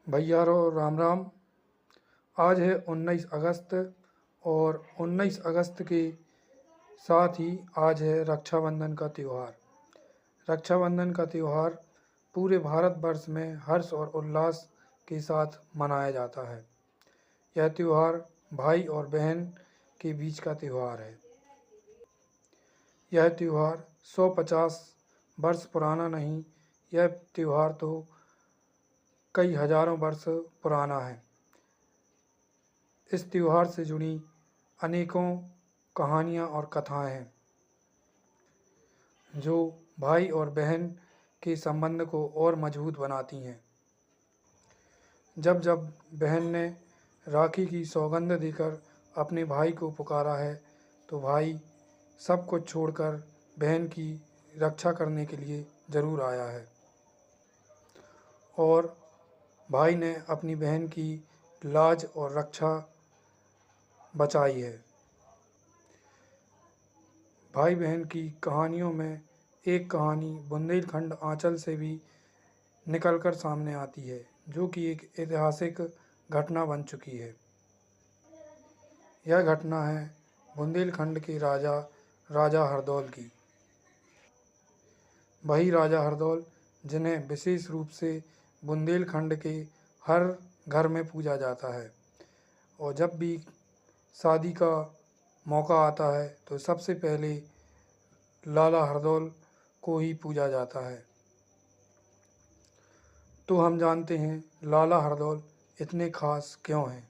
भैया रो राम राम। आज है 19 अगस्त और 19 अगस्त के साथ ही आज है रक्षाबंधन का त्यौहार। रक्षाबंधन का त्यौहार पूरे भारतवर्ष में हर्ष और उल्लास के साथ मनाया जाता है। यह त्यौहार भाई और बहन के बीच का त्यौहार है। यह त्यौहार 150 वर्ष पुराना नहीं, यह त्यौहार तो कई हजारों वर्ष पुराना है। इस त्यौहार से जुड़ी अनेकों कहानियाँ और कथाएँ हैं जो भाई और बहन के संबंध को और मजबूत बनाती हैं। जब जब बहन ने राखी की सौगंध देकर अपने भाई को पुकारा है तो भाई सब कुछ छोड़कर बहन की रक्षा करने के लिए ज़रूर आया है और भाई ने अपनी बहन की लाज और रक्षा बचाई है। भाई बहन की कहानियों में एक कहानी बुंदेलखंड आंचल से भी निकलकर सामने आती है, जो कि एक ऐतिहासिक घटना बन चुकी है। यह घटना है बुंदेलखंड के राजा हरदौल की। वही राजा हरदौल जिन्हें विशेष रूप से बुंदेलखंड के हर घर में पूजा जाता है और जब भी शादी का मौका आता है तो सबसे पहले लाला हरदौल को ही पूजा जाता है। तो हम जानते हैं लाला हरदौल इतने खास क्यों हैं।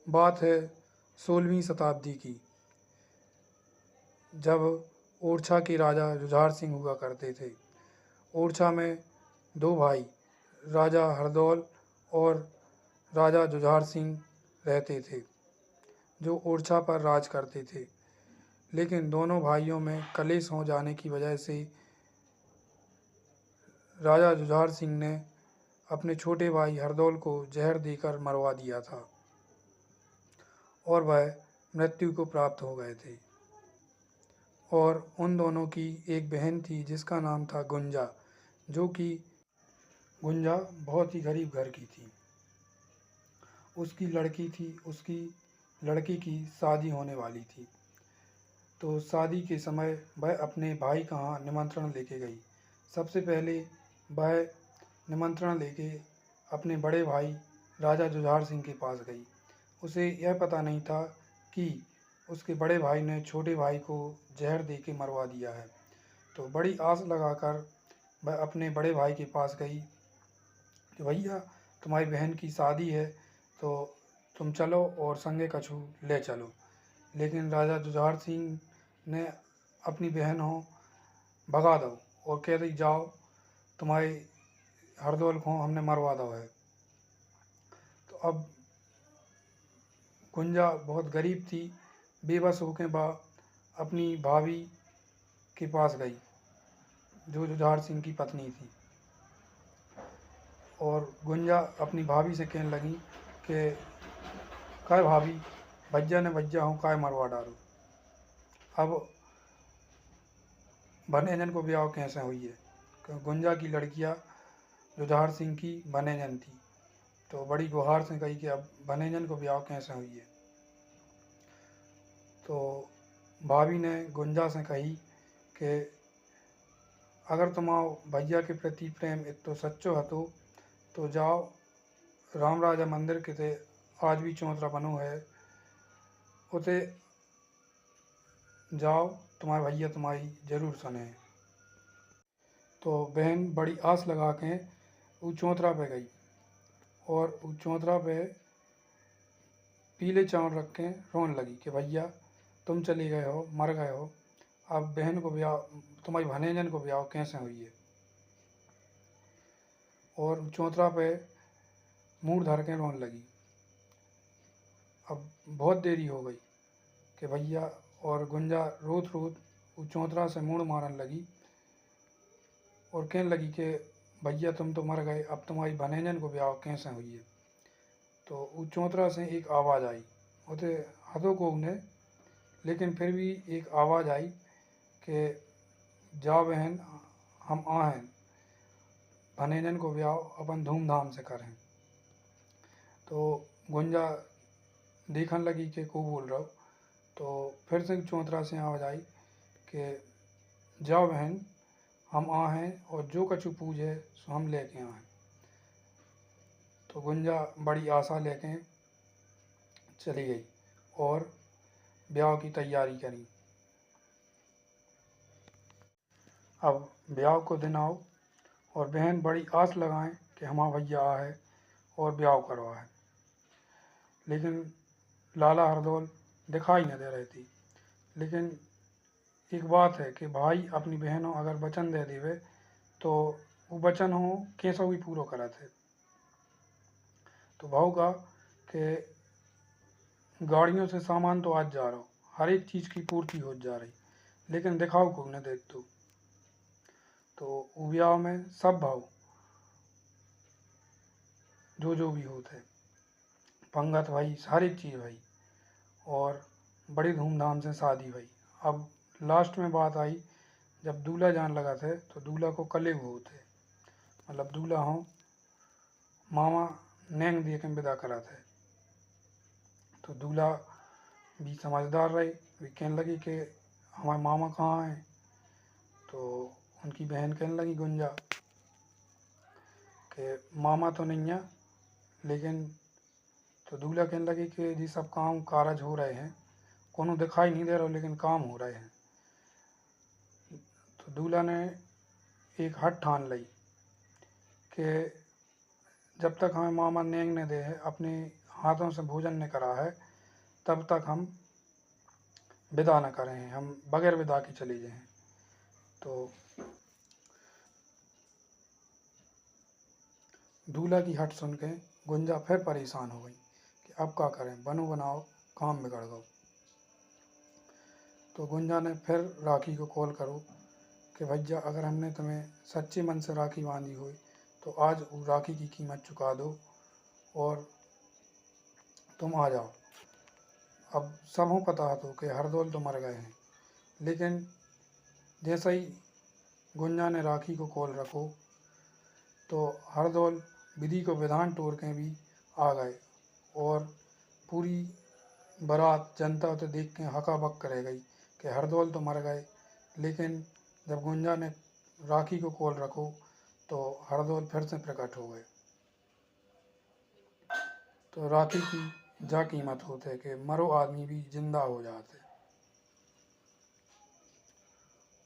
बात है 16वीं शताब्दी की, जब ओरछा के राजा जुझार सिंह हुआ करते थे। ओरछा में दो भाई राजा हरदौल और राजा जुझार सिंह रहते थे, जो ओरछा पर राज करते थे। लेकिन दोनों भाइयों में कलेश हो जाने की वजह से राजा जुझार सिंह ने अपने छोटे भाई हरदौल को जहर देकर मरवा दिया था और वह मृत्यु को प्राप्त हो गए थे। और उन दोनों की एक बहन थी जिसका नाम था गुंजा, जो कि गुंजा बहुत ही गरीब घर की थी। उसकी लड़की की शादी होने वाली थी। तो शादी के समय वह अपने भाई का यहाँ निमंत्रण लेके गई। सबसे पहले वह निमंत्रण लेके अपने बड़े भाई राजा जुझार सिंह के पास गई। उसे यह पता नहीं था कि उसके बड़े भाई ने छोटे भाई को जहर दे के मरवा दिया है। तो बड़ी आस लगाकर वह अपने बड़े भाई के पास गई कि भैया तुम्हारी बहन की शादी है तो तुम चलो और संगे कछु ले चलो। लेकिन राजा जुझार सिंह ने अपनी बहन हो भगा दो और कह दी जाओ तुम्हारे हरदौल को हमने मरवा दो है। तो अब गुंजा बहुत गरीब थी, बेबस होकर वह अपनी भाभी के पास गई जो जुझार सिंह की पत्नी थी और गुंजा अपनी भाभी से कहने लगी कि काय भाभी भज्जा ने भज्जा हूँ काय मरवा डालो। अब बनेजन को ब्याह कैसे हुई है। गुंजा की लड़कियाँ जुझार सिंह की बनेजन थी, तो बड़ी गुहार से कही कि अब बनेजन को ब्याह कैसे हुई है। तो भाभी ने गुंजा से कही कि अगर तुम्हारो भैया के प्रति प्रेम इतो सच्चो हतो तो जाओ राम राजा मंदिर के ते आज भी चौतरा बनो है, उते जाओ तुम्हारे भैया तुम्हारी जरूर सुने। तो बहन बड़ी आस लगा के वो चौतरा पे गई और वो चौतरा पे पीले चावल रख के रोने लगी कि भैया तुम चले गए हो, मर गए हो, अब बहन को ब्याह तुम्हारी भनेजन को ब्याह कैसे हुई है। और चौतरा पे मुँह धर के रोने लगी। अब बहुत देरी हो गई कि भैया, और गुंजा रोत रोत वो चौतरा से मुड़ मारने लगी और कहने लगी कि भैया तुम तो मर गए, अब तुम्हारी भनेजन को ब्याह कैसे हुई है। तो वो चौतरा से एक आवाज़ आई, उसे हदों को उन्हें, लेकिन फिर भी एक आवाज़ आई कि जा बहन हम आहें। भनेजन को ब्याह अपन धूमधाम से करें। तो गुंजा देखन लगी कि को बोल रहा हो, तो फिर से चौतरा से आवाज आई कि जाओ बहन, हम आ हैं और जो कछु पूछे सो हम लेके आए। तो गुंजा बड़ी आशा लेके चली गई और ब्याह की तैयारी करी। अब ब्याह को दिन आओ और बहन बड़ी आस लगाएं कि हमारा भैया आ है और ब्याह करवा है, लेकिन लाला हरदौल दिखाई न दे रही थी। लेकिन एक बात है कि भाई अपनी बहनों अगर वचन दे देवे तो वो वचन हो कैसा भी पूरा करा थे। तो भाव का कि गाड़ियों से सामान तो आज जा रहा हो, हर एक चीज़ की पूर्ति हो जा रही, लेकिन दिखाओ को न देख तो ब्याह में सब भाव जो भी होते पंगत भाई, सारी चीज़ भाई, और बड़ी धूमधाम से शादी भाई। अब लास्ट में बात आई जब दूल्हा जान लगा थे तो दूल्हा को कले हुए थे, मतलब दूल्हा हो मामा नेंग दे के विदा करा थे। तो दूल्हा भी समझदार रहे, भी कहने लगी कि हमारे मामा कहाँ हैं। तो उनकी बहन कहने लगी गुंजा कि मामा तो नहीं है, लेकिन तो दूल्हा कहने लगी कि जी सब काम कारज हो रहे हैं, कोनो दिखाई नहीं दे रहा लेकिन काम हो रहे हैं। तो दूल्हा ने एक हट ठान ली कि जब तक हमें मामा नेंग ने दे है, अपने हाथों से भोजन ने करा है, तब तक हम विदा न करें, हम बगैर विदा के चले जाएं। तो दूल्हा की हट सुन के गुंजा फिर परेशान हो गई कि अब क्या करें, बनो बनाओ काम बिगड़ गओ। तो गुंजा ने फिर राखी को कॉल करो कि भैया अगर हमने तुम्हें सच्चे मन से राखी बांधी हुई तो आज वो राखी की कीमत चुका दो और तुम आ जाओ। अब सबको पता है तो कि हरदौल तो मर गए हैं, लेकिन जैसे ही गुंजा ने राखी को कॉल रखो तो हरदौल विधि को विधान तोड़ के भी आ गए और पूरी बारात जनता उसे देख के हका बक रह गई कि हरदौल तो मर गए। लेकिन जब गुंजा ने राखी को कॉल रखो तो हरदौल फिर से प्रकट हो गए। तो राखी की जा कीमत होते कि मरो आदमी भी जिंदा हो जाते।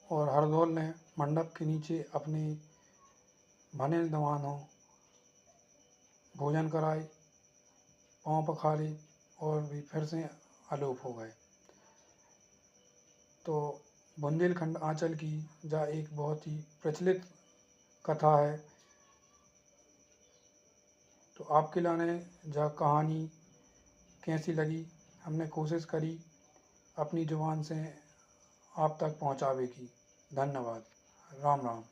और हरदौल ने मंडप के नीचे अपने भने दवानों भोजन कराए, पाँव पखारे और भी फिर से आलोप हो गए। तो बुंदेलखंड आंचल की जा एक बहुत ही प्रचलित कथा है। तो आपके लाने जा कहानी कैसी लगी, हमने कोशिश करी अपनी जुबान से आप तक पहुंचावे की। धन्यवाद। राम राम।